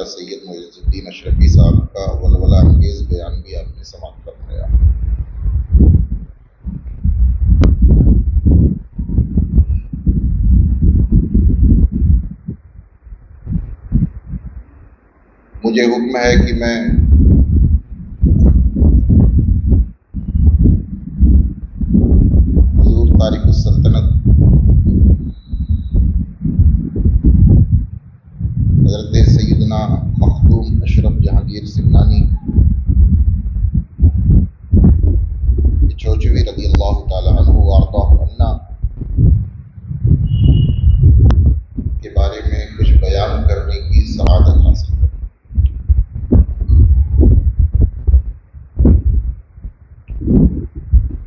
سید معز الدین اشرفی صاحب کا ولولہ انگیز بیان بھی آپ نے سماعت فرمایا۔ مجھے حکم ہے کہ میں حضور تارک السلطنت حضرت سیدنا مخدوم اشرف جہانگیر سمنانی چوچوی رضی اللہ تعالی عنہ وارضاہ عنا کے بارے میں کچھ بیان کرنے کی سعادت حاصل کروں۔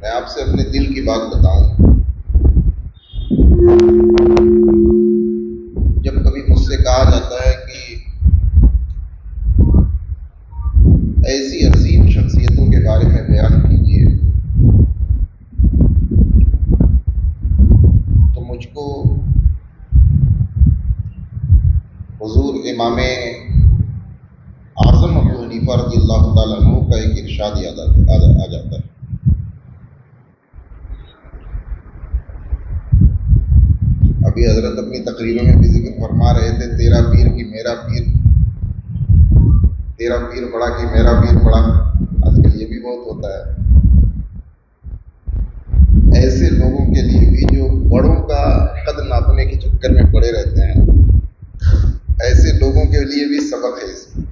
میں آپ سے اپنے دل کی بات بتاؤں، جب کبھی مجھ سے کہا جاتا ہے کہ ایسی عظیم شخصیتوں کے بارے میں بیان کیجیے، تو مجھ کو حضور امام اعظم ابو حنیفہ رضی اللہ تعالیٰ عنہ کا ایک ارشاد یاد آ جاتا ہے۔ ابھی حضرت اپنی تقریروں میں بھی ذکر فرما رہے تھے، تیرا پیر کی میرا پیر، تیرا پیر بڑا کہ میرا پیر بڑا، آج کل یہ بھی بہت ہوتا ہے۔ ایسے لوگوں کے لیے بھی جو بڑوں کا قد ناپنے کے چکر میں پڑے رہتے ہیں، ایسے لوگوں کے لیے بھی سبق ہے اس میں۔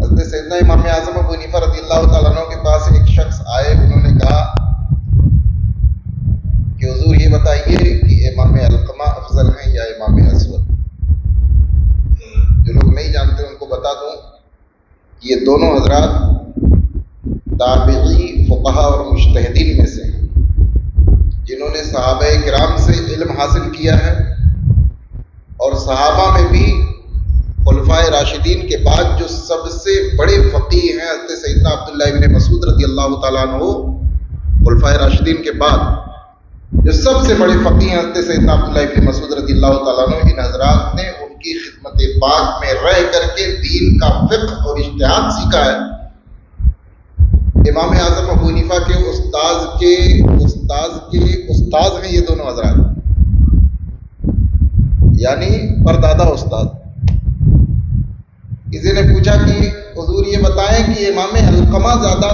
حضرت سیدنا امام اعظم ابو حنیفہ رضی اللہ تعالیٰ عنہ کے پاس ایک شخص آئے، انہوں نے کہا کہ حضور یہ بتائیے کہ امام علقمہ افضل ہیں یا امام اسود؟ جو لوگ نہیں جانتے ان کو بتا دوں، یہ دونوں حضرات تابعی فقہا اور مجتہدین میں سے ہیں، جنہوں نے صحابہ کرام سے علم حاصل کیا ہے، اور صحابہ میں بھی خلفائے راشدین کے بعد جو سب سے بڑے فقیہ ہیں حضرت سیدنا عبداللہ ابن مسعود رضی اللہ تعالیٰ عنہ، خلفائے راشدین کے بعد جو سب سے بڑے فقیہ ہیں حضرت سیدنا عبداللہ ابن مسعود رضی اللہ تعالیٰ عنہ، ان حضرات نے ان کی خدمت پاک میں رہ کر کے دین کا فقہ اور اجتہاد سیکھا ہے۔ امام اعظم ابو حنیفہ کے استاذ ہیں یہ دونوں حضرات، یعنی پردادا استاد۔ کسی نے پوچھا کہ حضور یہ بتائیں کہ امام علقمہ زیادہ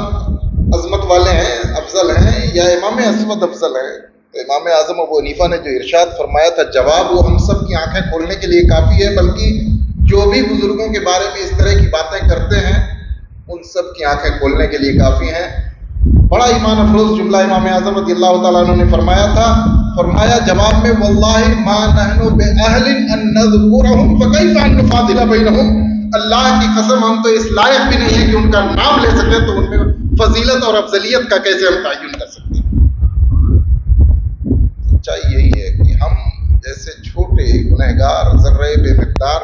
عظمت والے ہیں، افضل ہیں، یا امام اسود افضل ہیں؟ تو امام اعظم ابو حنیفہ نے جو ارشاد فرمایا تھا، جواب وہ ہم سب کی آنکھیں کھولنے کے لیے کافی ہے، بلکہ جو بھی بزرگوں کے بارے میں اس طرح کی باتیں کرتے ہیں ان سب کی آنکھیں کھولنے کے لیے کافی ہیں۔ بڑا ایمان افروز جملہ امام اعظم رضی اللہ تعالیٰ عنہ نے فرمایا تھا، فرمایا جواب میں، واللہ ما نحن بأہل ان نذکرہم فکیف ان نفاضل بینہم، اللہ کی قسم ہم تو اس لائق بھی نہیں ہے کہ ان کا نام لے سکیں، تو ان میں فضیلت اور افضلیت کا کیسے ہم تعین کر سکتے ہیں؟ سچائی یہی ہے کہ ہم جیسے چھوٹے گنہگار ذرے بے مقدار،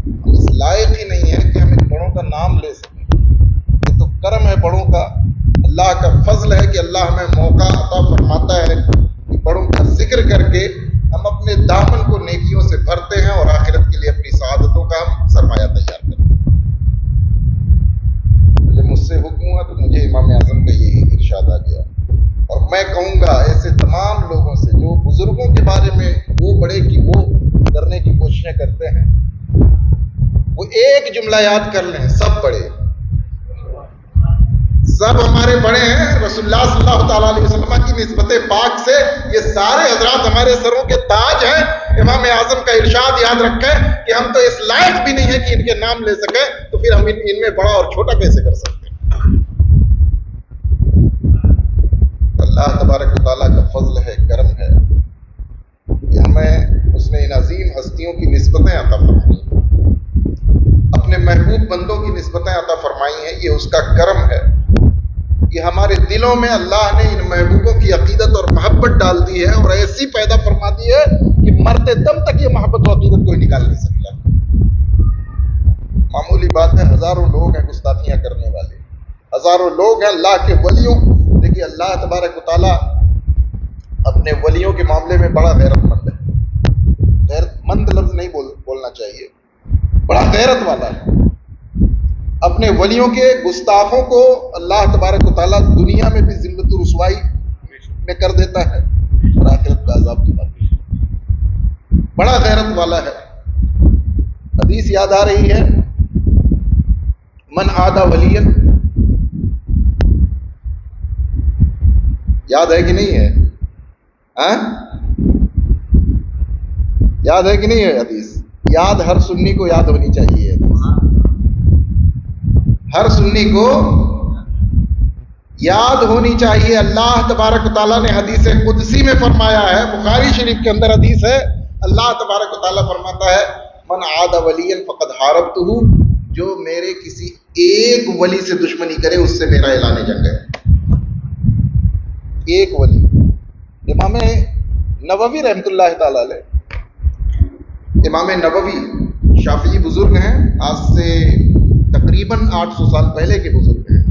ہم اس لائق ہی نہیں ہے کہ ہم ان بڑوں کا نام لے سکیں۔ یہ تو کرم ہے بڑوں کا، اللہ کا فضل ہے کہ اللہ ہمیں موقع عطا فرماتا ہے کہ بڑوں کا ذکر کر کے ہم اپنے دامن کو نیکیوں سے بھرتے ہیں اور آخرت کے لیے اپنی سعادتوں کا ہم سرمایہ تیار کرتے ہیں۔ جب مجھ سے حکم ہوا تو مجھے امام اعظم کا یہ ارشاد آ گیا، اور میں کہوں گا ایسے تمام لوگوں سے جو بزرگوں کے بارے میں وہ بڑے کی وہ کرنے کی کوششیں کرتے ہیں، وہ ایک جملہ یاد کر لیں، سب بڑے، سب ہمارے بڑے ہیں۔ رسول اللہ صلی اللہ تعالیٰ علیہ وسلم کی نسبت پاک سے یہ سارے حضرات ہمارے سروں کے تاج ہیں۔ امام اعظم کا ارشاد یاد رکھیں کہ ہم تو اس لائق بھی نہیں ہیں کہ ان کے نام لے سکیں، تو پھر ہم ان میں بڑا اور چھوٹا کیسے کر سکتے ہیں؟ اللہ تبارک و تعالیٰ کا فضل ہے، کرم ہے کہ ہمیں اس نے ان عظیم ہستیوں کی نسبتیں عطا فرمائی، اپنے محبوب بندوں کی نسبتیں عطا فرمائی ہیں۔ یہ اس کا کرم ہے کہ ہمارے دلوں میں اللہ نے ان محبوبوں کی عقیدت اور محبت ڈال دی ہے، اور ایسی پیدا فرما دی ہے کہ مرتے دم تک یہ محبت و عقیدت کوئی نکال نہیں سکتا۔ معمولی بات ہے، ہزاروں لوگ ہیں گستاخیاں کرنے والے، ہزاروں لوگ ہیں اللہ کے ولیوں، لیکن اللہ تبارک و تعالیٰ اپنے ولیوں کے معاملے میں بڑا غیرت مند ہے۔ غیرت مند لفظ نہیں بولنا چاہیے، بڑا غیرت والا ہے. اپنے ولیوں کے گستاخوں کو اللہ تبارک و تعالیٰ دنیا میں بھی ذلت و رسوائی میں کر دیتا ہے اور آخرت کا عذاب کے بعد بھی. بڑا غیرت والا ہے. حدیث یاد آ رہی ہے، من عادى ولیا، یاد ہے کہ نہیں ہے؟ یاد ہے کہ نہیں ہے حدیث؟ یاد ہر سنی کو یاد ہونی چاہیے. ہر سنی کو یاد ہونی چاہیے. اللہ تبارک و تعالیٰ نے حدیث قدسی میں فرمایا ہے، بخاری شریف کے اندر حدیث ہے، اللہ تبارک و تعالیٰ فرماتا ہے من عادى ولیا فقد حاربته، جو میرے کسی ایک ولی سے دشمنی کرے اس سے میرا اعلان جنگ ہے. ایک ولی. امام نووی رحمۃ اللہ تعالی علیہ، امام نووی شافعی بزرگ ہیں، آج سے تقریباً 800 سال پہلے کے بزرگ ہیں.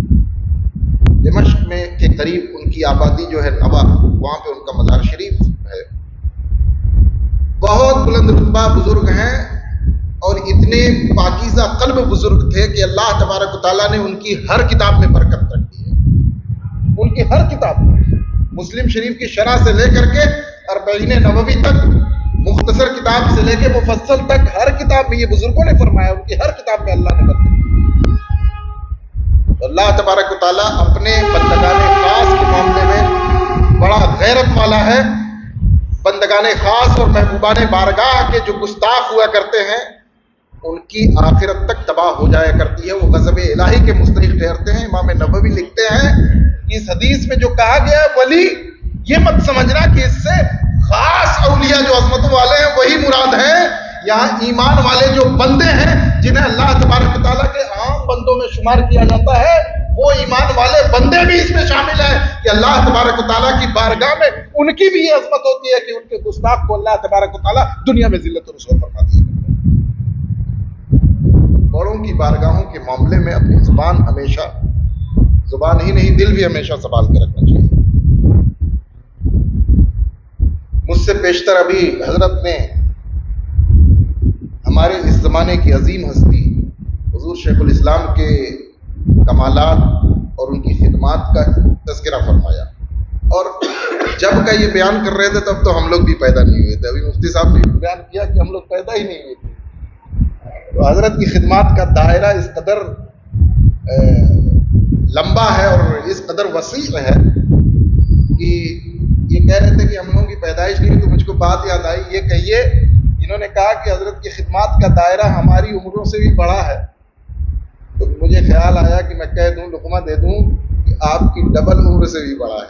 دمشق میں کے قریب ان کی آبادی جو ہے نوا، وہاں پہ ان کا مزار شریف ہے. بہت بلند رتبہ بزرگ ہیں اور اتنے پاکیزہ قلب بزرگ تھے کہ اللہ تبارک و تعالیٰ نے ان کی ہر کتاب میں برکت رکھ دی ہے. ان کی ہر کتاب میں، مسلم شریف کی شرح سے لے کر کے اربعین نووی تک، مختصر کتاب سے لے کے مفصل تک، ہر کتاب میں یہ بزرگوں نے فرمایا، ان کی ہر کتاب میں اللہ نے برکت دی. اللہ تبارک و تعالیٰ اپنے بندگان خاص کے معاملے میں بڑا غیرت والا ہے. بندگان خاص اور محبوبان بارگاہ کے جو گستاخ ہوا کرتے ہیں ان کی آخرت تک تباہ ہو جایا کرتی ہے، وہ غضب الہی کے مستحق ٹھہرتے ہیں. امام نووی لکھتے ہیں اس حدیث میں جو کہا گیا ہے ولی، یہ مت سمجھنا کہ اس سے خاص اولیاء جو عظمتوں والے ہیں وہی مراد ہیں. یہاں ایمان والے جو بندے ہیں جنہیں اللہ تبارک و تعالیٰ کے عام بندوں میں شمار کیا جاتا ہے، وہ ایمان والے بندے بھی اس میں شامل ہیں کہ اللہ تبارک و تعالیٰ کی بارگاہ میں ان کی بھی یہ عظمت ہوتی ہے کہ ان کے گستاخ کو اللہ تبارک و تعالیٰ دنیا میں ذلت و رسوا فرما دیا. بڑوں کی بارگاہوں کے معاملے میں اپنی زبان ہمیشہ، زبان ہی نہیں دل بھی ہمیشہ سنبھال کے رکھنا چاہیے. مجھ سے پیشتر ابھی حضرت نے ہمارے اس زمانے کی عظیم ہستی حضور شیخ الاسلام کے کمالات اور ان کی خدمات کا تذکرہ فرمایا، اور جب کا یہ بیان کر رہے تھے تب تو ہم لوگ بھی پیدا نہیں ہوئے تھے. ابھی مفتی صاحب نے بیان کیا کہ ہم لوگ پیدا ہی نہیں ہوئے تھے. تو حضرت کی خدمات کا دائرہ اس قدر لمبا ہے اور اس قدر وسیع ہے کہ یہ کہہ رہے تھے کہ ہم لوگوں کی پیدائش نہیں ہوئی، تو مجھ کو بات یاد آئی. یہ کہیے، انہوں نے کہا کہ حضرت کی خدمات کا دائرہ ہماری عمروں سے بھی بڑا ہے. تو مجھے خیال آیا کہ میں کہہ دوں، لقمہ دے دوں کہ آپ کی ڈبل عمر سے بھی بڑا ہے.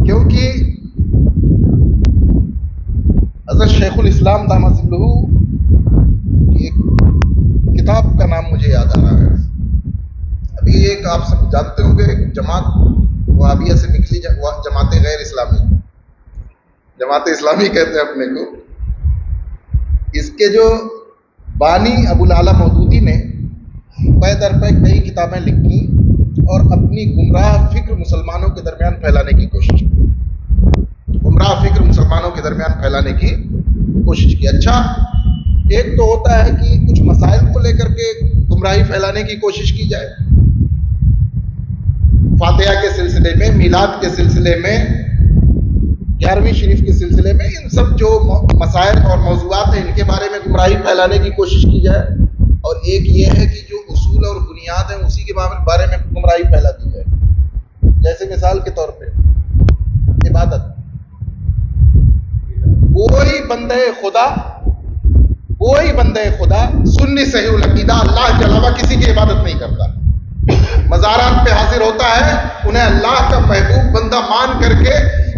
کیونکہ حضرت شیخ الاسلام دامت ظلہ کی ایک کتاب کا نام مجھے یاد آ رہا ہے. ابھی ایک آپ سب جانتے ہوں گے ایک جماعت وہابیہ سے نکلی جماعت غیر اسلامی، جماعت اسلامی کہتے ہیں اپنے کو. اس کے جو بانی ابو العلا مودودی نے پے در پے کئی کتابیں لکھی اور اپنی گمراہ فکر مسلمانوں کے درمیان پھیلانے کی کوشش کی. گمراہ فکر مسلمانوں کے درمیان پھیلانے کی کوشش کی. اچھا، ایک تو ہوتا ہے کہ کچھ مسائل کو لے کر کے گمراہی پھیلانے کی کوشش کی جائے، فاتحہ کے سلسلے میں، میلاد کے سلسلے میں، 11ویں شریف کے سلسلے میں، ان سب جو مسائل اور موضوعات ہیں ان کے بارے میں گمراہی پھیلانے کی کوشش کی جائے. اور ایک یہ ہے کہ جو اصول اور بنیاد ہیں اسی کے بارے میں گمراہی پھیلا دی جائے. جیسے مثال کے طور پہ عبادت، کوئی بندہ خدا سنی صحیح العقیدہ اللہ کے علاوہ کسی کی عبادت نہیں کرتا. مزارات پہ حاضر ہوتا ہے، انہیں اللہ کا محبوب بندہ مان کر کے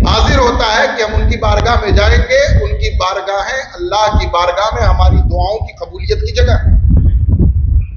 حاضر ہوتا ہے کہ ہم ان کی بارگاہ میں جائیں گے. ان کی بارگاہیں اللہ کی بارگاہ میں ہماری دعاؤں کی قبولیت کی جگہ ہے.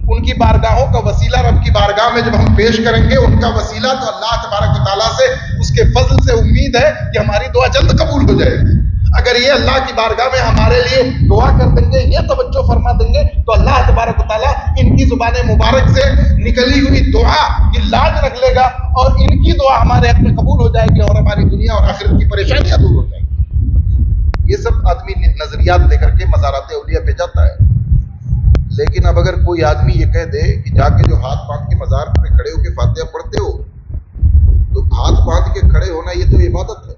ان کی بارگاہوں کا وسیلہ رب کی بارگاہ میں جب ہم پیش کریں گے، ان کا وسیلہ تو اللہ تبارک و تعالیٰ سے اس کے فضل سے امید ہے کہ ہماری دعا جلد قبول ہو جائے گی. اگر یہ اللہ کی بارگاہ میں ہمارے لیے دعا کر دیں گے، یہ توجہ فرما دیں گے، تو اللہ تبارک و تعالیٰ ان کی زبان مبارک سے نکلی ہوئی دعا کی لاج رکھ لے گا اور ان کی دعا ہمارے حق میں قبول ہو جائے گی اور ہماری دنیا اور آخرت کی پریشانیاں دور ہو جائیں گی. یہ سب آدمی نظریات لے کر کے مزارات اولیاء پہ جاتا ہے. لیکن اب اگر کوئی آدمی یہ کہہ دے کہ جا کے جو ہاتھ باندھ کے مزار پہ کھڑے ہو کے فاتحہ پڑھتے ہو، تو ہاتھ باندھ کے کھڑے ہونا یہ تو عبادت ہے.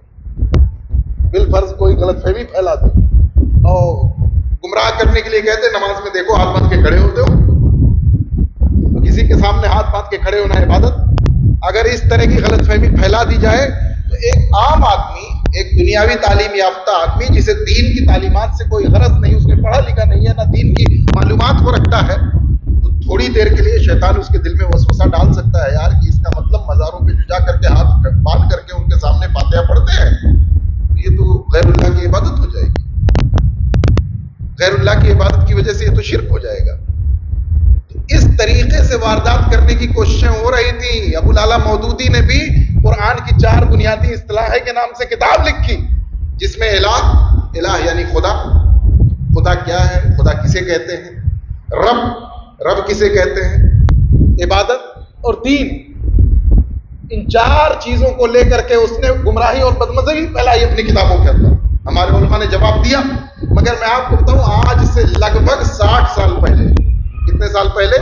بالفرض کوئی غلط فہمی پھیلا دے اور گمراہ کرنے کے لیے کہتے نماز میں دیکھو ہاتھ باندھ کے کھڑے ہوتے ہو، تو کسی کے سامنے ہاتھ باندھ کے کھڑے ہونا عبادت. اگر اس طرح کی غلط فہمی پھیلا دی جائے تو ایک عام آدمی، ایک دنیاوی تعلیم یافتہ آدمی جسے دین کی تعلیمات سے کوئی غرض نہیں، اس نے پڑھا لکھا نہیں ہے، نہ دین کی معلومات کو رکھتا ہے، تو تھوڑی دیر کے لیے شیطان اس کے دل میں وسوسہ ڈال سکتا ہے یار کہ اس کا مطلب مزاروں پہ جا کر کے ہاتھ باندھ کر کے ان کے سامنے فاتحہ پڑھتے ہیں، یہ تو غیر اللہ کی عبادت ہو جائے گی. غیر اللہ کی عبادت کی وجہ سے یہ تو شرک ہو جائے گا. تو اس طریقے سے واردات کرنے کی کوششیں ہو رہی تھی. ابو العلا مودودی نے بھی قرآن کی 4 بنیادی اصطلاح کے نام سے کتاب لکھی، جس میں الہ یعنی خدا، خدا کیا ہے، خدا کسے کہتے ہیں، رب کسے کہتے ہیں، عبادت اور دین، ان 4 چیزوں کو لے کر کے اس نے گمراہی اور بدمزگی پھیلائی اپنی کتابوں کے اندر. ہمارے علماء نے جواب دیا، مگر میں آپ کو بتاؤں آج سے لگ بھگ 60 سال پہلے، کتنے سال پہلے،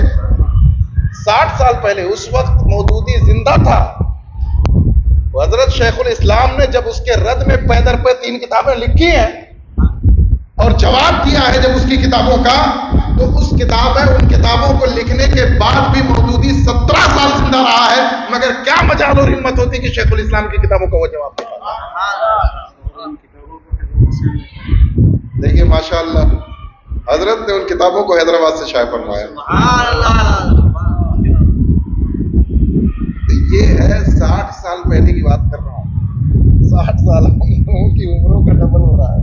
60 سال پہلے، اس وقت مودودی زندہ تھا. حضرت شیخ الاسلام نے جب اس کے رد میں پے در پے 3 کتابیں لکھی ہیں اور جواب دیا ہے جب اس کی کتابوں کا، تو اس ان کتابوں کو لکھنے کے بعد بھی مودودی 17 سال زندہ رہا ہے، مگر کیا مجال اور ہمت ہوتی کہ شیخ الاسلام کی کتابوں کا وہ جواب دے. دیکھیے ماشاءاللہ حضرت نے ان کتابوں کو حیدرآباد سے شائع فرمایا. یہ ہے 60 سال پہلے کی بات کر رہا ہوں. 60 سال ہم لوگوں کی عمروں کا ڈبل ہو رہا ہے.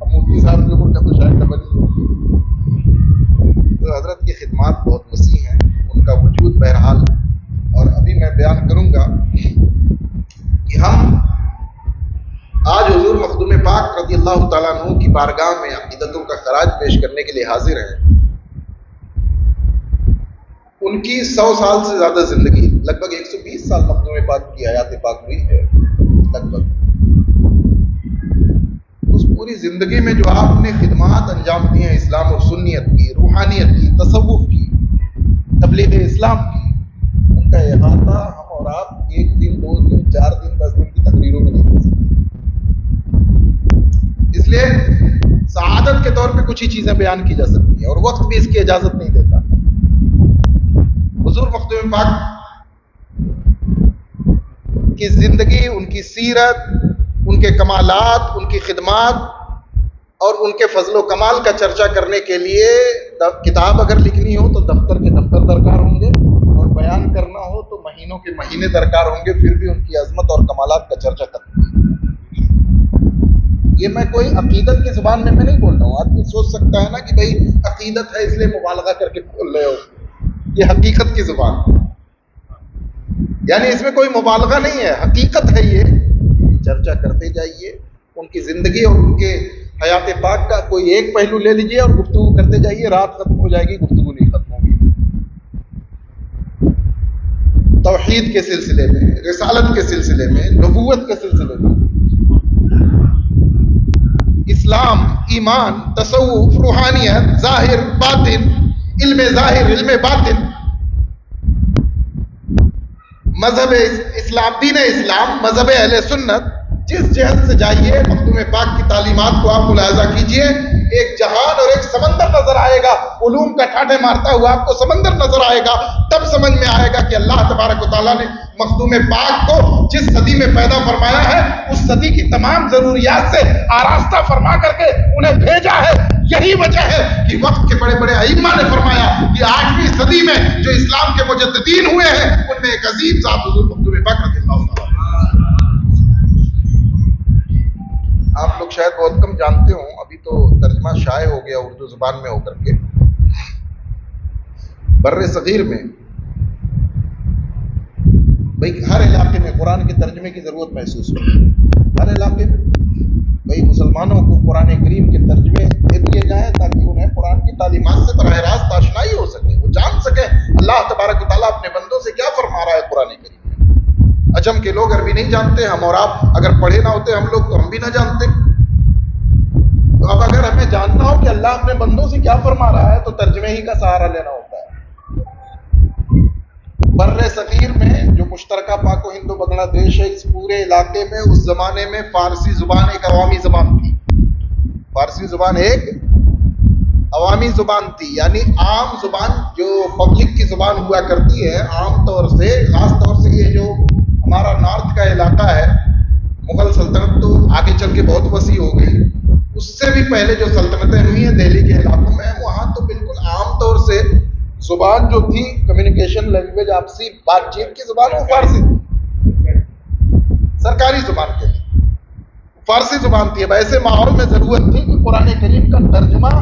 اب مفتی صاحب کی عمر کا تو شاید ڈبل ہی ہوگی. تو حضرت کی خدمات بہت وسیع ہیں، ان کا وجود بہرحال. اور ابھی میں بیان کروں گا کہ ہم آج حضور مخدوم پاک رضی اللہ تعالیٰ عنہ کی بارگاہ میں عقیدتوں کا خراج پیش کرنے کے لیے حاضر ہیں. ان کی 100 سال سے زیادہ زندگی، لگ بھگ 120 سال مخدوم پاک کی حیات پاک ہوئی ہے لگ بھگ. اس پوری زندگی میں جو آپ نے خدمات انجام دی ہیں اسلام اور سنیت کی، روحانیت کی، تصوف کی، تبلیغ اسلام کی، ان کا احاطہ ہم اور آپ 1 دن 2 دن 4 دن 10 دن کی تقریروں میں نہیں کر سکتے. اس لیے سعادت کے طور پہ کچھ ہی چیزیں بیان کی جا سکتی ہیں اور وقت بھی اس کی اجازت نہیں دیتا. حضور مخدوم پاک کی زندگی، ان کی سیرت، ان کے کمالات، ان کی خدمات اور ان کے فضل و کمال کا چرچا کرنے کے لیے کتاب اگر لکھنی ہو تو دفتر کے دفتر درکار ہوں گے، اور بیان کرنا ہو تو مہینوں کے مہینے درکار ہوں گے، پھر بھی ان کی عظمت اور کمالات کا چرچا کرنا. یہ میں کوئی عقیدت کی زبان میں نہیں بول رہا ہوں. آدمی سوچ سکتا ہے نا کہ بھائی عقیدت ہے اس لیے مبالغہ کر کے بول رہے ہو. یہ حقیقت کی زبان، یعنی اس میں کوئی مبالغہ نہیں ہے، حقیقت ہے. یہ چرچا کرتے جائیے ان کی زندگی اور ان کے حیات پاک کا کوئی ایک پہلو لے لیجئے اور گفتگو کرتے جائیے، رات ختم ہو جائے گی، گفتگو نہیں ختم ہوگی. توحید کے سلسلے میں، رسالت کے سلسلے میں، نبوت کے سلسلے میں، اسلام، ایمان، تصوف، روحانیت، ظاہر، باطن، علم ظاہر، علم باطن، مذہب اسلام، دین اسلام، مذہب اہل سنت، جس جہت سے جائیے مخدوم پاک کی تعلیمات کو آپ ملاحظہ کیجئے، ایک جہان اور ایک سمندر نظر آئے گا. علوم کا ٹھاٹھے مارتا ہوا آپ کو سمندر نظر آئے گا. تب سمجھ میں آئے گا کہ اللہ تبارک و تعالیٰ نے مخدوم پاک کو جس صدی میں پیدا فرمایا ہے اس صدی کی تمام ضروریات سے آراستہ فرما کر کے انہیں بھیجا ہے. یہی وجہ ہے کہ وقت کے بڑے بڑے ائمہ نے فرمایا کہ 8ویں صدی میں جو اسلام کے مجددین ہوئے ہیں ان میں ایک عظیم ذات حضور مخدوم پاک رضی اللہ تعالیٰ. آپ لوگ شاید بہت کم جانتے ہوں، ابھی تو ترجمہ شائع ہو گیا اردو زبان میں ہو کر کے. بر صغیر میں بھائی ہر علاقے میں قرآن کے ترجمے کی ضرورت محسوس ہوتی ہے. ہر علاقے میں بھائی مسلمانوں کو قرآن کریم کے ترجمے دے دیے جائیں تاکہ انہیں قرآن کی تعلیمات سے براہ راست آشنائی ہو سکے، وہ جان سکے اللہ تبارک و تعالیٰ اپنے بندوں سے کیا فرما رہا ہے قرآن کریم میں. عجم کے لوگ عربی نہیں جانتے، ہم اور آپ اگر پڑھے نہ ہوتے ہم لوگ تو ہم بھی نہ جانتے۔ تو اب اگر ہمیں جاننا ہو کہ اللہ اپنے بندوں سے کیا فرما رہا ہے تو ترجمے ہی کا سہارا لینا ہوتا ہے۔ بر صغیر میں جو مشترکہ پاک و ہند و بنگلہ دیش ہے، اس پورے علاقے میں اس زمانے میں فارسی زبان ایک عوامی زبان تھی۔ فارسی زبان ایک عوامی زبان تھی، یعنی عام زبان جو پبلک کی زبان ہوا کرتی ہے عام طور سے، خاص طور سے یہ جو ہمارا نارتھ کا علاقہ ہے، مغل سلطنت تو آگے چل کے بہت وسیع ہو گئی، اس سے بھی پہلے جو سلطنتیں ہوئی ہیں دہلی کے علاقوں میں، وہاں تو بالکل عام طور سے زبان جو تھی کمیونیکیشن لینگویج آپسی بات چیت کی زبان وہ فارسی تھی، سرکاری زبان کے لیے فارسی زبان تھی۔ اب ایسے ماحول میں ضرورت تھی کہ قرآن کریم کا ترجمہ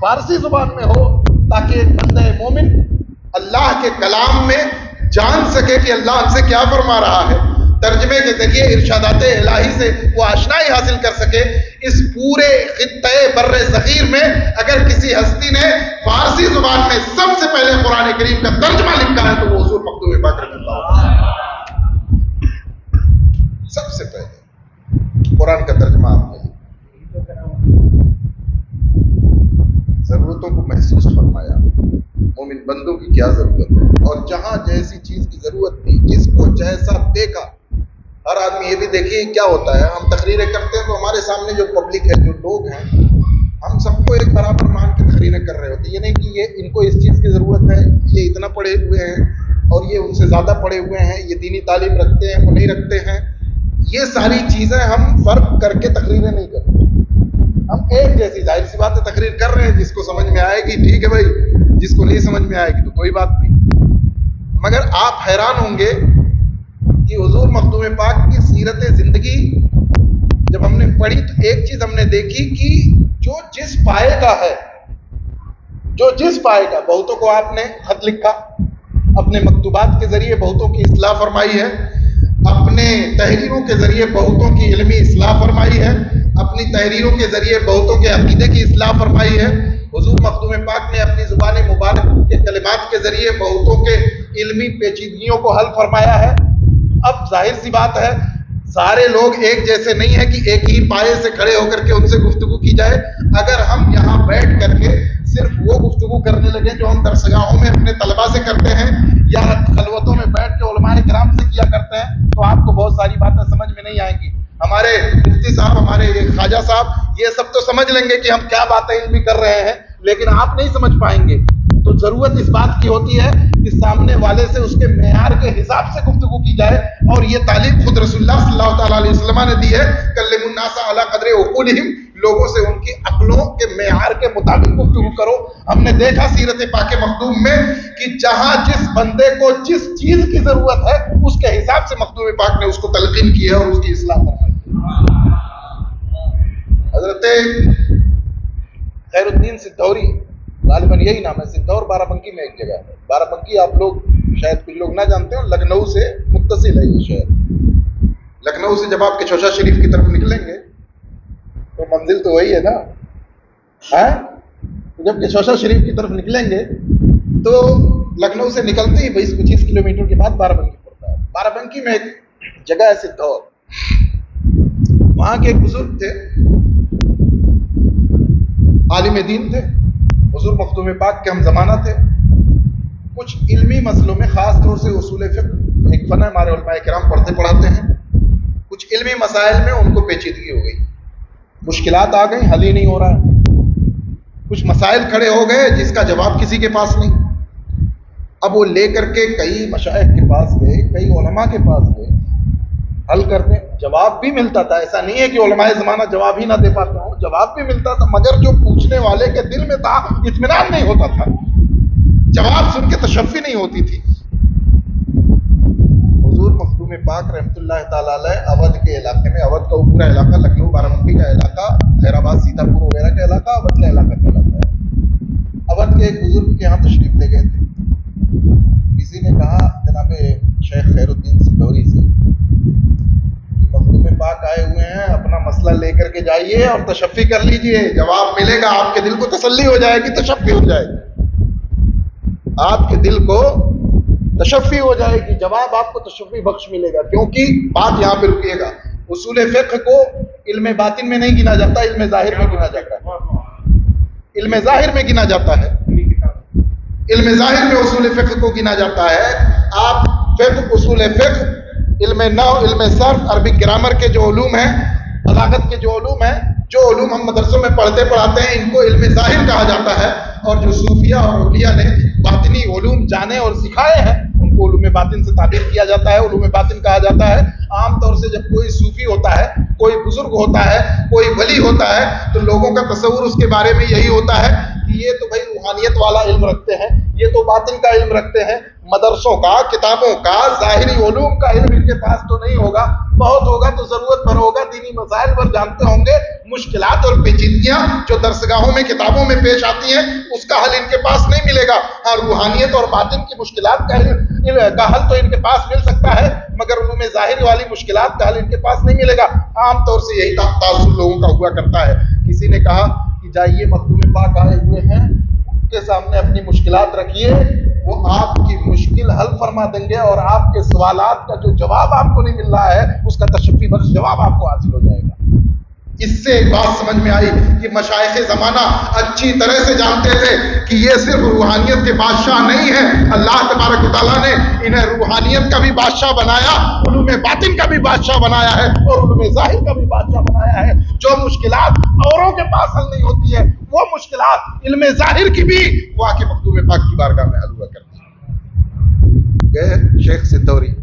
فارسی زبان میں ہو تاکہ ایک بندہ مومن اللہ کے کلام میں جان سکے کہ اللہ ہم سے کیا فرما رہا ہے، ترجمے کے ذریعے ارشادات الہی سے وہ آشنائی حاصل کر سکے۔ اس پورے خطے بر صغیر میں اگر کسی ہستی نے فارسی زبان میں سب سے پہلے قرآن کریم کا ترجمہ لکھا ہے تو وہ حضور مخدوم پاک رضی اللہ عنہ، سب سے پہلے قرآن کا ترجمہ آپ نے ضرورتوں کو محسوس فرمایا، مومن بندوں کی کیا ضرورت ہے، اور جہاں جیسی چیز کی ضرورت تھی، جس کو جیسا دیکھا، ہر آدمی یہ بھی دیکھیے کیا ہوتا ہے، ہم تقریریں کرتے ہیں تو ہمارے سامنے جو پبلک ہے، جو لوگ ہیں، ہم سب کو ایک برابر مان کے تقریریں کر رہے ہوتے ہیں، یہ نہیں کہ یہ ان کو اس چیز کی ضرورت ہے، یہ اتنا پڑھے ہوئے ہیں اور یہ ان سے زیادہ پڑھے ہوئے ہیں، یہ دینی تعلیم رکھتے ہیں وہ نہیں رکھتے ہیں، یہ ساری چیزیں ہم فرق کر کے تقریریں نہیں کرتے، ہم ایک جیسی ظاہر سی بات ہے تقریر کر رہے ہیں، جس کو سمجھ میں آئے گی ٹھیک ہے بھائی، جس کو نہیں سمجھ میں آئے گی تو کوئی بات نہیں۔ مگر آپ حیران ہوں گے کہ حضور مخدوم پاک کی سیرت زندگی جب ہم نے پڑھی تو ایک چیز ہم نے دیکھی کہ جو جس پائے کا ہے، جو جس پائے کا، بہتوں کو آپ نے خط لکھا، اپنے مکتوبات کے ذریعے بہتوں کی اصلاح فرمائی ہے، اپنے تحریروں کے ذریعے بہتوں کی علمی اصلاح فرمائی ہے، اپنی تحریروں کے ذریعے بہتوں کے عقیدے کی اصلاح فرمائی ہے، حضور مخدوم پاک نے اپنی زبان مبارک کے کلمات کے ذریعے بہتوں کے علمی پیچیدگیوں کو حل فرمایا ہے۔ اب ظاہر سی بات ہے سارے لوگ ایک جیسے نہیں ہیں کہ ایک ہی پائے سے کھڑے ہو کر کے ان سے گفتگو کی جائے۔ اگر ہم یہاں بیٹھ کر کے صرف وہ گفتگو کرنے لگے جو ہم درسگاہوں میں اپنے طلباء سے کرتے ہیں یا خلوتوں میں بیٹھ کے علماء کرام سے کیا کرتے ہیں تو آپ کو بہت ساری باتیں سمجھ میں نہیں آئیں گی۔ ہمارے مفتی صاحب، ہمارے خواجہ صاحب یہ سب تو سمجھ لیں گے کہ ہم کیا باتیں علمی کر رہے ہیں، لیکن آپ نہیں سمجھ پائیں گے۔ تو ضرورت اس بات کی ہوتی ہے کہ سامنے والے سے اس کے معیار کے حساب سے گفتگو کی جائے، اور یہ تعلیم خود رسول اللہ صلی اللہ تعالیٰ علیہ وسلم نے دی ہے، کلموا الناس علی قدر عقولہم، لوگوں سے ان کی عقلوں کے معیار کے مطابق گفتگو کرو۔ ہم نے دیکھا سیرت پاک مخدوم میں کہ جہاں جس بندے کو جس چیز کی ضرورت ہے اس کے حساب سے مخدوم پاک نے اس کو تلقین کی ہے اور اس کی اصلاح فرمائی۔ حضرت خیر الدین سدھوری، غالباً یہی نام ہے، سدھور بارہ بنکی میں ایک جگہ ہے، بارہ بنکی آپ لوگ شاید کچھ لوگ نہ جانتے ہو، لکھنؤ سے متصل ہے یہ شہر۔ لکھنؤ سے جب آپ کے چوشا شریف کی طرف نکلیں گے تو منزل تو وہی ہے نا، جب کہ چوشا شریف کی طرف نکلیں گے تو لکھنؤ سے نکلتے ہی 20-25 کلومیٹر کے بعد بارہ بنکی پڑتا ہے۔ بارہ بنکی میں ایک جگہ ہے سدھور، وہاں کے ایک بزرگ تھے، عالم دین تھے، حضور مخدوم پاک کے ہم زمانہ تھے۔ کچھ علمی مسئلوں میں، خاص طور سے اصول فقہ ایک فن ہے، ہمارے علماء کرام پڑھتے پڑھاتے ہیں، کچھ علمی مسائل میں ان کو پیچیدگی ہو گئی، مشکلات آ گئی، حل ہی نہیں ہو رہا ہے، کچھ مسائل کھڑے ہو گئے جس کا جواب کسی کے پاس نہیں۔ اب وہ لے کر کے کئی مشائخ کے پاس گئے، کئی علماء کے پاس گئے، حل کرتے، جواب بھی ملتا تھا، ایسا نہیں ہے کہ علماء زمانہ جواب ہی نہ دے پاتے ہوں، جواب بھی ملتا تھا، مگر جو پوچھنے والے کے دل میں تھا اطمینان نہیں ہوتا تھا، جواب سن کے تشفی نہیں ہوتی تھی۔ حضور مخدوم پاک رحمۃ اللہ تعالی علیہ اودھ کے علاقے میں، اودھ کا وہ پورا علاقہ، لکھنؤ بارہ بنکی کا علاقہ، خیر آباد سیتا پور وغیرہ کا علاقہ اودھ کا علاقہ کہلاتا ہے۔ اودھ کے ایک بزرگ کے یہاں تشریف لے گئے تھے، کسی نے کہا جناب شیخ خیر الدین سدھوری سے، مخدوم پاک آئے ہوئے ہیں، اپنا مسئلہ لے کر کے جائیے اور تشفی کر لیجئے، جواب ملے گا، آپ کے دل کو تسلی ہو جائے گی، تشفی ہو جائے گی، آپ کے دل کو تشفی ہو جائے گی، جواب آپ کو تشفی بخش ملے گا. کیونکہ بات یہاں پہ رکیے گا، اصول فقہ کو علم باطن میں نہیں گنا جاتا، علم ظاہر میں گنا جاتا ہے. علم ظاہر میں گنا جاتا ہے، علم ظاہر میں اصول فقہ کو گنا جاتا ہے. آپ فقہ، اصول فقہ، علم نحو، علم صرف، عربک گرامر کے جو علوم ہیں، بلاغت کے جو علوم ہیں، جو علوم ہم مدرسوں میں پڑھتے پڑھاتے ہیں، ان کو علم ظاہر کہا جاتا ہے. اور جو صوفیہ اور اولیاء نے باطنی علوم جانے اور سکھائے ہیں، ان کو علوم باطن سے تعبیر کیا جاتا ہے، علوم باطن کہا جاتا ہے. عام طور سے جب کوئی صوفی ہوتا ہے، کوئی بزرگ ہوتا ہے، کوئی ولی ہوتا ہے، تو لوگوں کا تصور اس کے بارے میں یہی ہوتا ہے کہ یہ تو بھائی روحانیت والا علم رکھتے ہیں، یہ تو باطن کا علم رکھتے ہیں. مدرسوں کا، کتابوں کا، ظاہری علوم کا علم ان کے پاس تو نہیں ہوگا. بہت ہوگا تو ضرورت بھر ہوگا، دینی مسائل پر جانتے ہوں گے. مشکلات اور پیچیدگیاں جو درسگاہوں میں، کتابوں میں پیش آتی ہیں، اس کا حل ان کے پاس نہیں ملے گا. ہاں، روحانیت اور باطن کی مشکلات کا حل تو ان کے پاس مل سکتا ہے، مگر علوم ظاہر والی مشکلات کا حل ان کے پاس نہیں ملے گا. عام طور سے یہی تاثر لوگوں کا ہوا کرتا ہے. کسی نے کہا کہ جائیے مخدوم پاک آئے ہوئے ہیں، ان کے سامنے اپنی مشکلات رکھیے، وہ آپ کی مشکل حل فرما دیں گے، اور آپ کے سوالات کا جو جواب آپ کو نہیں مل رہا ہے، اس کا تشفی بخش جواب آپ کو حاصل ہو جائے گا. اس سے ایک بات سمجھ میں آئی کہ مشائخ زمانہ اچھی طرح سے جانتے تھے کہ یہ صرف روحانیت کے بادشاہ نہیں ہیں، اللہ تبارک و تعالیٰ نے انہیں روحانیت کا بھی بادشاہ بنایا، علوم باطن کا بھی بادشاہ بنایا ہے، اور علوم ظاہر کا بھی بادشاہ بنایا ہے. جو مشکلات اوروں کے پاس حل نہیں ہوتی ہے، وہ مشکلات علم ظاہر کی بھی وہ آ کے مخدوم پاک کی بارگاہ میں حل ہوا کرتی ہے. گئے شیخ سدوری،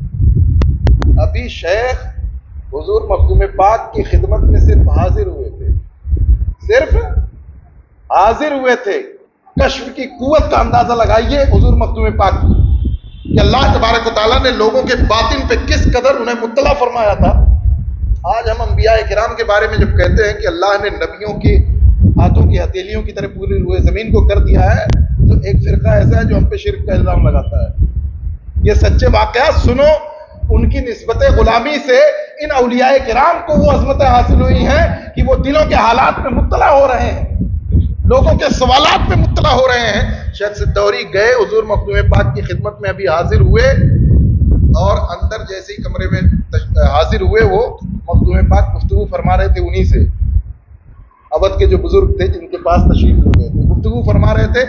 ابھی شیخ حضور مخدوم پاک کی خدمت میں صرف حاضر ہوئے تھے، صرف حاضر ہوئے تھے. کشف کی قوت کا اندازہ لگائیے حضور مخدوم پاک کی، کہ اللہ تبارک و تعالیٰ نے لوگوں کے باطن پہ کس قدر انہیں مطلع فرمایا تھا. آج ہم انبیاء کرام کے بارے میں جب کہتے ہیں کہ اللہ نے نبیوں کی ہاتھوں کی ہتھیلیوں کی طرح پوری روئے زمین کو کر دیا ہے، تو ایک فرقہ ایسا ہے جو ہم پہ شرک کا الزام لگاتا ہے. یہ سچے واقعات سنو، ان کی نسبت غلامی سے ان اولیاء کرام کو وہ عظمتیں حاصل ہوئی ہیں کہ وہ دلوں کے حالات میں مطلع ہو رہے ہیں، لوگوں کے سوالات میں مطلع ہو رہے ہیں. شیخ سدوری گئے حضور مخدوم پاک کی خدمت میں ابھی حاضر ہوئے، اور اندر جیسے ہی کمرے میں حاضر ہوئے، وہ مخدوم پاک گفتگو فرما رہے تھے انہی سے. اودھ کے جو بزرگ تھے جن کے پاس تشریف لے گئے تھے، گفتگو فرما رہے تھے.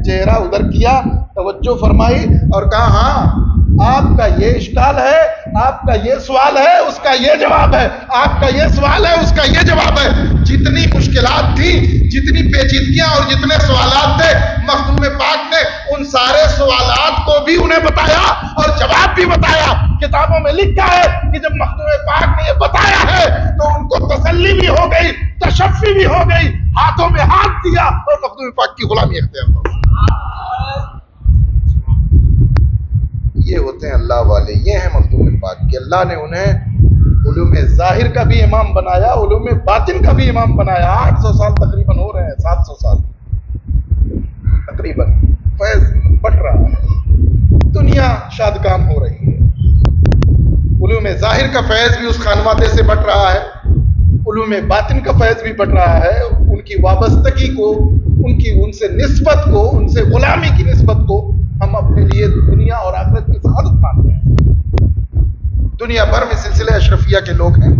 چہرہ ادھر کیا، توجہ فرمائی اور کہا ہاں آپ کا یہ اشکال ہے، آپ کا یہ سوال ہے، اس کا یہ جواب ہے، آپ کا یہ سوال ہے، اس کا یہ جواب ہے. جتنی مشکلات تھی، جتنی پیچیدگیاں اور جتنے سوالات تھے، مخدوم پاک نے ان سارے سوالات کو بھی انہیں بتایا اور جواب بھی بتایا. کتابوں میں لکھا ہے کہ جب مخدوم پاک نے یہ بتایا ہے تو ان کو تسلی بھی ہو گئی، تشفی بھی ہو گئی، ہاتھوں میں ہاتھ دیا اور مخدوم پاک کی غلامی اختیار کر. یہ ہوتے ہیں اللہ والے، یہ ہیں مخدوم پاک کہ اللہ نے انہیں علوم ظاہر کا بھی امام بنایا، علوم باطن کا بھی امام بنایا. 800 سال تقریباً ہو رہے ہیں، 700 سال تقریباً فیض بٹ رہا ہے، دنیا شاد کام ہو رہی ہے. علوم ظاہر کا فیض بھی اس خانوادے سے بٹ رہا ہے، علوم باطن کا فیض بھی بٹ رہا ہے. ان کی وابستگی کو، ان سے نسبت کو، ان سے غلامی کی نسبت کو ہم اپنے لیے دنیا اور آخرت کی سعادت مانتے ہیں. دنیا بھر میں سلسلہ اشرفیہ کے لوگ ہیں،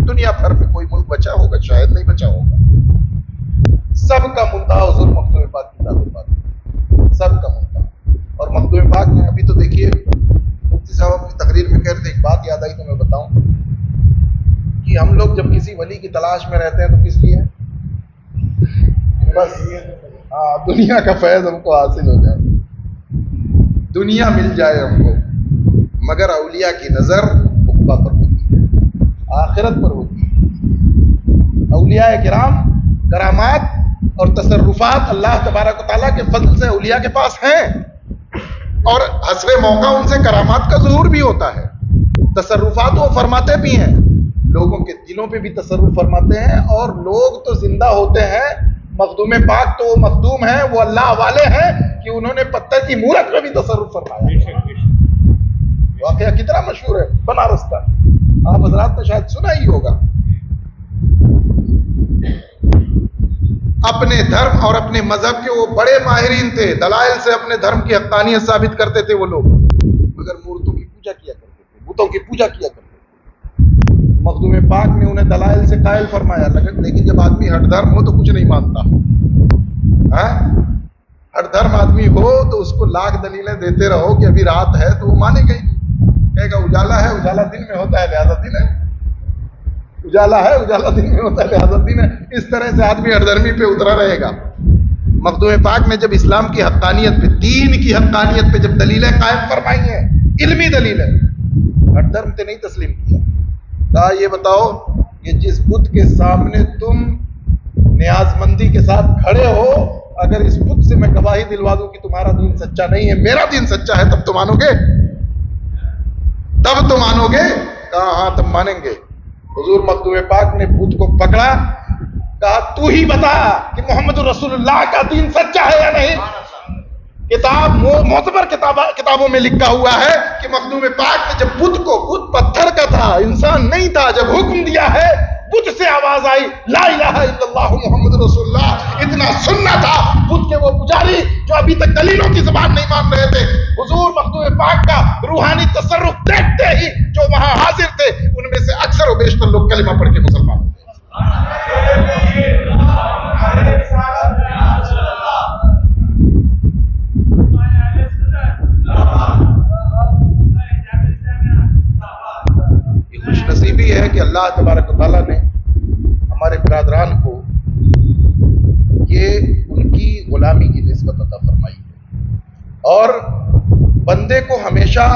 دنیا بھر میں کوئی ملک بچا ہوگا، شاید نہیں بچا ہوگا. سب کا منتہا حضور مخدوم پاک کی ذات پاک، سب کا منتہا. اور مخدوم پاک نے ابھی تو دیکھیے مفتی صاحب اپنی تقریر میں کہہ رہے تھے، ایک بات یاد آئی تو میں بتاؤں کہ ہم لوگ جب کسی ولی کی تلاش میں رہتے ہیں تو کس لیے؟ بس دنیا کا فیض ہم کو حاصل ہو جائے، دنیا مل جائے ہم کو. مگر اولیاء کی نظر عقبہ پر ہوتی ہے، آخرت پر ہوتی ہے. اولیاء کرام کرامات اور تصرفات اللہ تبارک و تعالیٰ کے فضل سے اولیاء کے پاس ہیں، اور حسب موقع ان سے کرامات کا ظہور بھی ہوتا ہے. تصرفات وہ فرماتے بھی ہیں، لوگوں کے دلوں پہ بھی تصرف فرماتے ہیں، اور لوگ تو زندہ ہوتے ہیں. مخدوم پاک تو وہ مخدوم ہیں، وہ اللہ والے ہیں کہ انہوں نے پتھر کی مورت میں بھی تصرف فرمایا. واقعہ کتنا مشہور ہے بنارس کا، آپ حضرات نے شاید سنا ہی ہوگا. اپنے دھرم اور اپنے مذہب کے وہ بڑے ماہرین تھے، دلائل سے اپنے دھرم کی حقانیت ثابت کرتے تھے وہ لوگ. بتوں کی پوجا کیا کرتے. مخدوم پاک نے انہیں دلائل سے قائل فرمایا. لیکن جب آدمی ہٹ دھرم ہو تو کچھ نہیں مانتا. ہٹ دھرم آدمی ہو تو اس کو لاکھ دلیلیں دیتے رہو کہ ابھی رات ہے تو وہ مانے گئی. کہے گا اجالا ہے, اجالا دن میں ہوتا ہے لہذا دن ہے. اجالا ہے, اجالا دن میں ہوتا ہے لہذا دن ہے. اس طرح سے آدمی ہٹ دھرمی پہ اترا رہے گا. مخدوم پاک نے جب اسلام کی حقانیت پہ, دین کی حقانیت پہ جب دلیلیں قائم فرمائی ہیں, علمی دلیلیں, ہٹ دھرم سے نہیں تسلیم کیا. کہا یہ بتاؤ کہ جس بت کے سامنے تم نیاز مندی کے ساتھ کھڑے ہو, اگر اس بت سے میں گواہی دلوا دوں کہ تمہارا دین سچا نہیں ہے, میرا دین سچا ہے, تب تو مانو گے؟ تب تو مانو گے؟ کہا ہاں تب مانیں گے. حضور مخدوم پاک نے بت کو پکڑا, کہا تو ہی بتا کہ محمد رسول اللہ کا دین سچا ہے یا نہیں. کتاب معتبر کتابوں میں لکھا ہوا ہے کہ مخدوم پاک نے جب بت کو, بت پتھر کا تھا, انسان نہیں تھا, جب حکم دیا ہے بت سے آواز آئی لا الہ الا اللہ محمد رسول اللہ, اتنا سننا تھا. بت کے وہ پجاری جو ابھی تک دلیلوں کی زبان نہیں مان رہے تھے, حضور مخدوم پاک کا روحانی تصرف دیکھتے ہی جو وہاں حاضر تھے ان میں سے اکثر و بیشتر لوگ کلمہ پڑھ کے مسلمان ہوتے. یہ خوش نصیبی ہے کہ اللہ تبارک و تعالیٰ نے ہمارے برادران کو یہ ان کی غلامی کی نسبت عطا فرمائی ہے, اور بندے کو ہمیشہ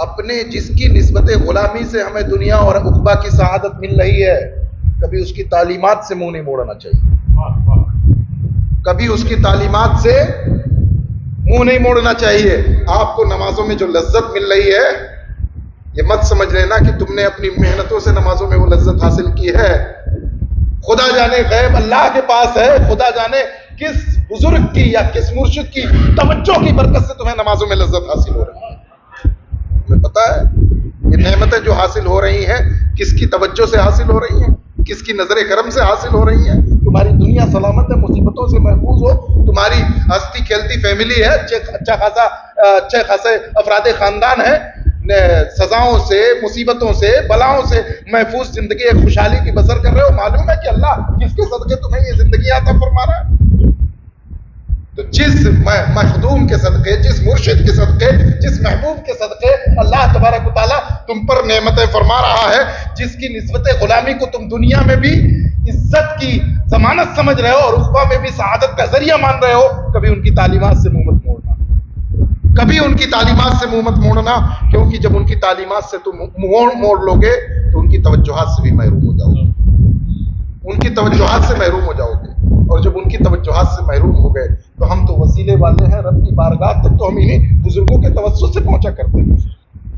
اپنے جس کی نسبت غلامی سے ہمیں دنیا اور عقبہ کی سعادت مل رہی ہے, کبھی اس کی تعلیمات سے منہ نہیں موڑنا چاہیے. کبھی اس کی تعلیمات سے منہ نہیں موڑنا چاہیے. آپ کو نمازوں میں جو لذت مل رہی ہے, یہ مت سمجھ لینا کہ تم نے اپنی محنتوں سے نمازوں میں وہ لذت حاصل کی ہے. خدا جانے غیب اللہ کے پاس ہے, خدا جانے کس بزرگ کی یا کس مرشد کی توجہ کی برکت سے تمہیں نمازوں میں لذت حاصل ہو رہی ہے. تمہیں پتا ہے یہ نعمتیں جو حاصل ہو رہی ہیں کس کی توجہ سے حاصل ہو رہی ہیں, کس کی نظر کرم سے حاصل ہو رہی ہیں. تمہاری دنیا سلامت ہے, مصیبتوں سے محفوظ ہو, تمہاری ہنستی کھیلتی فیملی ہے, اچھے خاصے افراد خاندان ہے, سزاؤں سے, مصیبتوں سے, بلاؤں سے محفوظ زندگی ایک خوشحالی کی بسر کر رہے ہو. معلوم ہے کہ اللہ کس کے صدقے تمہیں یہ زندگی عطا فرما رہا ہے. تو جس مخدوم کے صدقے, جس مرشد کے صدقے, جس محبوب کے صدقے اللہ تبارک و تعالیٰ تم پر نعمتیں فرما رہا ہے, جس کی نسبت غلامی کو تم دنیا میں بھی عزت کی ضمانت سمجھ رہے ہو اور عقبہ میں بھی سعادت کا ذریعہ مان رہے ہو, کبھی ان کی تعلیمات سے منہ مت موڑنا. کبھی ان کی تعلیمات سے منہ مت موڑنا, کیونکہ جب ان کی تعلیمات سے تم منہ موڑ لو گے تو ان کی توجہات سے بھی محروم ہو جاؤ گے. ان کی توجہات سے محروم ہو جاؤ گے, اور جب ان کی توجہات سے محروم ہو گئے تو ہم تو وسیلے والے ہیں رب کی بارگاہ تک, تو ہم انہیں بزرگوں کے توسط سے پہنچا کرتے ہیں.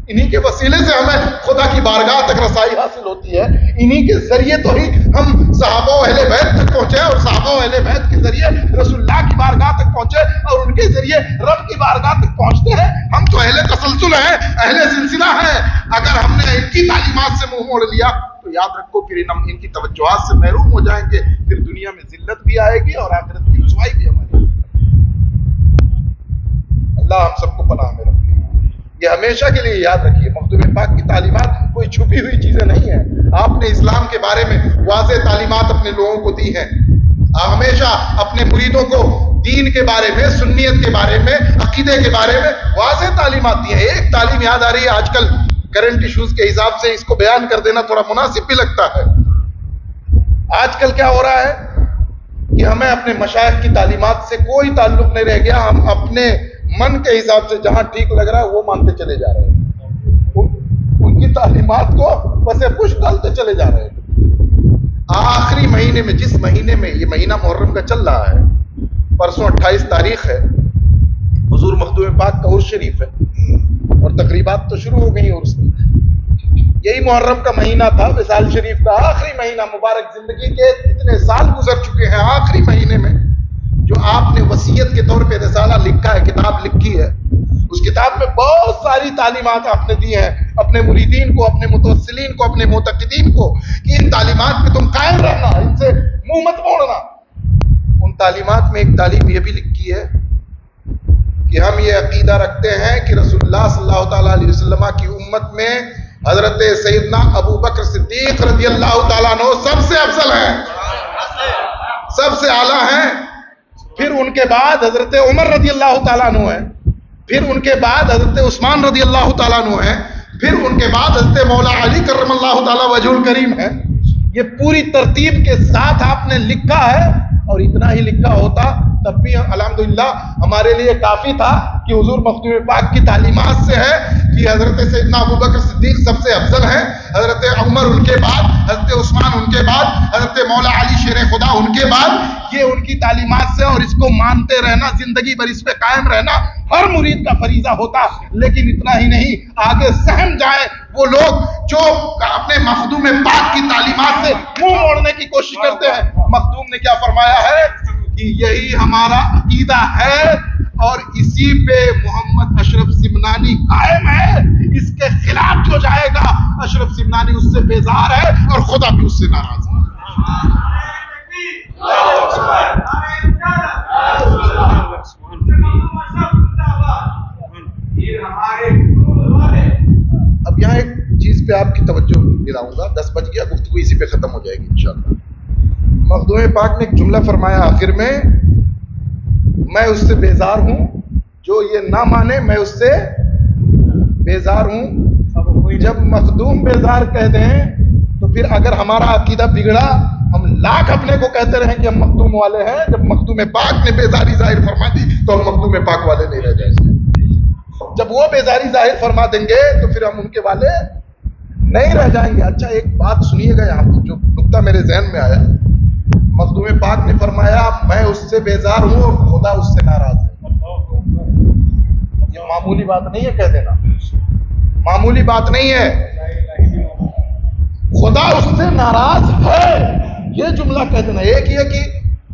انہی کے وسیلے سے ہمیں خدا کی بارگاہ تک رسائی حاصل ہوتی ہے. انہی کے ذریعے تو ہی ہم صحابہ و اہل بیت تک پہنچے, اور صحابہ و اہل بیت کے ذریعے رسول اللہ کی بارگاہ تک پہنچے, اور ان کے ذریعے رب کی بارگاہ تک پہنچتے ہیں. ہم تو اہل تسلسل ہیں, اہل سلسلہ ہیں. اگر ہم نے ان کی تعلیمات سے منہ موڑ لیا تو یاد رکھو پھر ہم ان کی توجہات سے محروم ہو جائیں گے. پھر دنیا میں ذلت بھی آئے گی اور آخرت کی رسوائی بھی ہماری. اللہ ہم سب کو پناہ میں رکھے. یہ ہمیشہ کے لیے یاد رکھیے, مخدوم پاک کی تعلیمات کوئی چھپی ہوئی چیزیں نہیں ہیں. آپ نے اسلام کے بارے میں واضح تعلیمات اپنے لوگوں کو دی ہیں. ہمیشہ اپنے مریدوں کو دین کے بارے میں, سنیت کے بارے میں, عقیدے کے بارے میں واضح تعلیمات دی ہیں. ایک تعلیم یاد آ رہی ہے آج کل کرنٹ ایشوز کے حساب سے, اس کو بیان کر دینا تھوڑا مناسب بھی لگتا ہے. آج کل کیا ہو رہا ہے کہ ہمیں اپنے مشائخ کی تعلیمات سے کوئی تعلق نہیں رہ گیا. ہم اپنے من کے حساب سے جہاں ٹھیک لگ رہا ہے وہ مانتے چلے جا رہے ہیں. ان کی تعلیمات کو بس پش ڈالتے چلے جا رہے ہیں. آخری مہینے میں, جس مہینے میں یہ مہینہ محرم کا چل رہا ہے, پرسوں 28 تاریخ ہے, حضور مخدوم پاک کا عرس شریف ہے, اور تقریبات تو شروع ہو گئی عرس کی. یہی محرم کا مہینہ تھا, وصال شریف کا آخری مہینہ. مبارک زندگی کے اتنے سال گزر چکے ہیں, آخری مہینے میں جو آپ نے وصیت کے طور پہ رسالہ لکھا ہے, کتاب لکھی ہے, اس کتاب میں بہت ساری تعلیمات آپ نے دی ہیں اپنے مریدین کو, اپنے متوسلین کو, اپنے معتقدین کو, کہ ان تعلیمات پہ تم قائم رہنا, ان سے منہ مت موڑنا. ان تعلیمات میں ایک تعلیم یہ بھی لکھی ہے کہ ہم یہ عقیدہ رکھتے ہیں کہ رسول اللہ صلی اللہ تعالیٰ علیہ وسلم کی امت میں حضرت سیدنا ابو بکر صدیق رضی اللہ تعالیٰ عنہ سب سے افضل ہیں، سب سے اعلیٰ ہیں. پھر ان کے بعد حضرت عمر رضی اللہ تعالیٰ عنہ ہیں، پھر ان کے بعد حضرت عثمان رضی اللہ تعالیٰ عنہ ہیں، پھر ان کے بعد حضرت مولا علی کرم اللہ تعالیٰ وجہ الکریم ہے. یہ پوری ترتیب کے ساتھ آپ نے لکھا ہے، اور اتنا ہی لکھا ہوتا تب بھی الحمدللہ ہمارے لیے کافی تھا کہ حضور مختوم پاک کی تعلیمات سے ہے کہ حضرت سیدنا ابو بکر صدیق سب سے افضل ہیں، حضرت عمر ان کے بعد، حضرت عثمان ان کے بعد، حضرت مولا علی شیر خدا ان کے بعد. یہ ان کی تعلیمات سے، اور اس کو مانتے رہنا، زندگی بھر اس پہ قائم رہنا ہر مرید کا فریضہ ہوتا. لیکن اتنا ہی نہیں، آگے سہم جائیں وہ لوگ جو اپنے مخدوم پاک کی تعلیمات سے منہ موڑنے کی کوشش کرتے ہیں. مخدوم نے کیا فرمایا ہے کہ یہی ہمارا عقیدہ ہے اور اسی پہ محمد اشرف سمنانی قائم ہے. اس کے خلاف جو جائے گا اشرف سمنانی اس سے بیزار ہے اور خدا بھی اس سے ناراض ہے. اب یہاں ایک چیز پہ آپ کی توجہ دلاؤں گا. 10 بج گیا، گفتگو اسی پہ ختم ہو جائے گی انشاءاللہ. مخدوم پاک نے ایک جملہ فرمایا آخر میں اس سے بیزار ہوں، جو یہ نہ مانے میں اس سے بیزار ہوں. جب مخدوم بیزار کہہ دیں تو پھر اگر ہمارا عقیدہ بگڑا، ہم لاکھ اپنے کو کہتے رہیں کہ ہم مخدوم والے ہیں، جب مخدوم پاک نے بیزاری ظاہر فرما دی تو ہم مخدوم پاک والے نہیں رہ جائیں گے. جب وہ بیزاری ظاہر فرما دیں گے تو پھر ہم ان کے والے نہیں رہ جائیں گے. اچھا ایک بات سنیے گا، یہاں پہ جو نقطہ میرے ذہن میں آیا، مخدوم پاک نے فرمایا میں اس سے بیزار ہوں اور خدا اس سے ناراض ہے. یہ معمولی بات نہیں ہے کہہ دینا، معمولی بات نہیں ہے. خدا اس سے ناراض ہے یہ جملہ کہہ دینا. ایک یہ کہ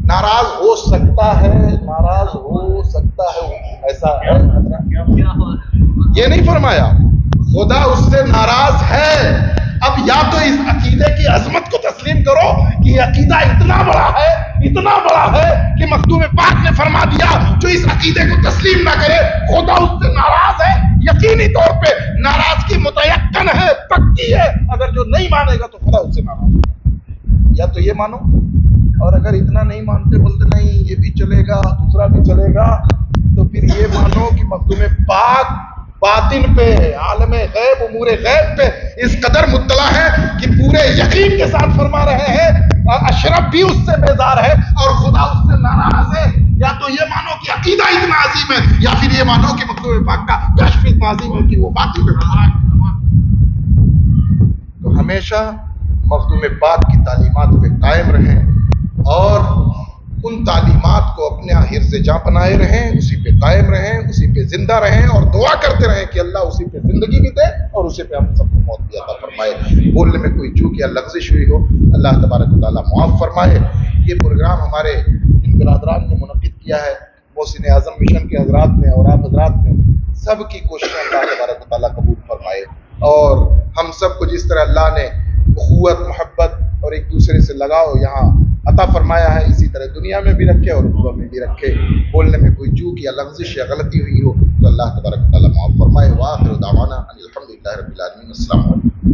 ناراض ہو سکتا ہے، ناراض ہو سکتا ہے، ایسا ہے، یہ نہیں فرمایا. خدا اس سے ناراض ہے. اب یا تو اس عقیدے کی عظمت کو تسلیم کرو کہ یہ عقیدہ اتنا بڑا ہے، اتنا بڑا ہے کہ مخدوم پاک نے فرما دیا جو اس عقیدے کو تسلیم نہ کرے خدا اس سے ناراض ہے. یقینی طور پہ ناراضگی متیقن ہے، پکی ہے. اگر جو نہیں مانے گا تو خدا اس سے ناراض ہے. یا تو یہ مانو، اور اگر اتنا نہیں مانتے، بولتے نہیں یہ بھی چلے گا دوسرا بھی چلے گا، تو پھر یہ مانو کہ مخدوم پاک باطن پہ، عالم غیب، امور غیب پہ اس قدر مطلع ہے کہ پورے یقین کے ساتھ فرما رہے ہیں اشرف بھی اس سے بیزار ہے اور خدا اس سے ناراض ہے. یا تو یہ مانو کہ عقیدہ اتنا عظیم ہے، یا پھر یہ مانو کہ مخدوم پاک کا کشف اتنا عظیم ہے کہ وہ باطن پہ فرما ہے. تو ہمیشہ مخدوم پاک کی تعلیمات پہ قائم رہیں اور ان تعلیمات کو اپنے حرز جاں بنائے رہیں، اسی پہ قائم رہیں، اسی پہ زندہ رہیں اور دعا کرتے رہیں کہ اللہ اسی پہ زندگی بھی دے اور اسی پہ ہم سب کو موت بھی عطا فرمائے. بولنے میں کوئی چوک یا لغزش ہوئی ہو اللہ تبارک و تعالیٰ معاف فرمائے. یہ پروگرام ہمارے جن برادران نے منعقد کیا ہے، محسن اعظم مشن کے حضرات نے اور آپ حضرات نے، سب کی کوششیں اللہ تبارک و تعالیٰ قبول فرمائے. اور ہم سب کو جس طرح اللہ نے اخوت، محبت اور ایک دوسرے سے لگاؤ یہاں عطا فرمایا ہے، اسی طرح دنیا میں بھی رکھے اور عقبہ میں بھی رکھے. بولنے میں کوئی چوک یا لغزش یا غلطی ہوئی ہو تو اللہ تبارک و تعالیٰ معاف فرمائے. وآخر دعوانا ان الحمدللہ رب العالمین. السلام علیکم.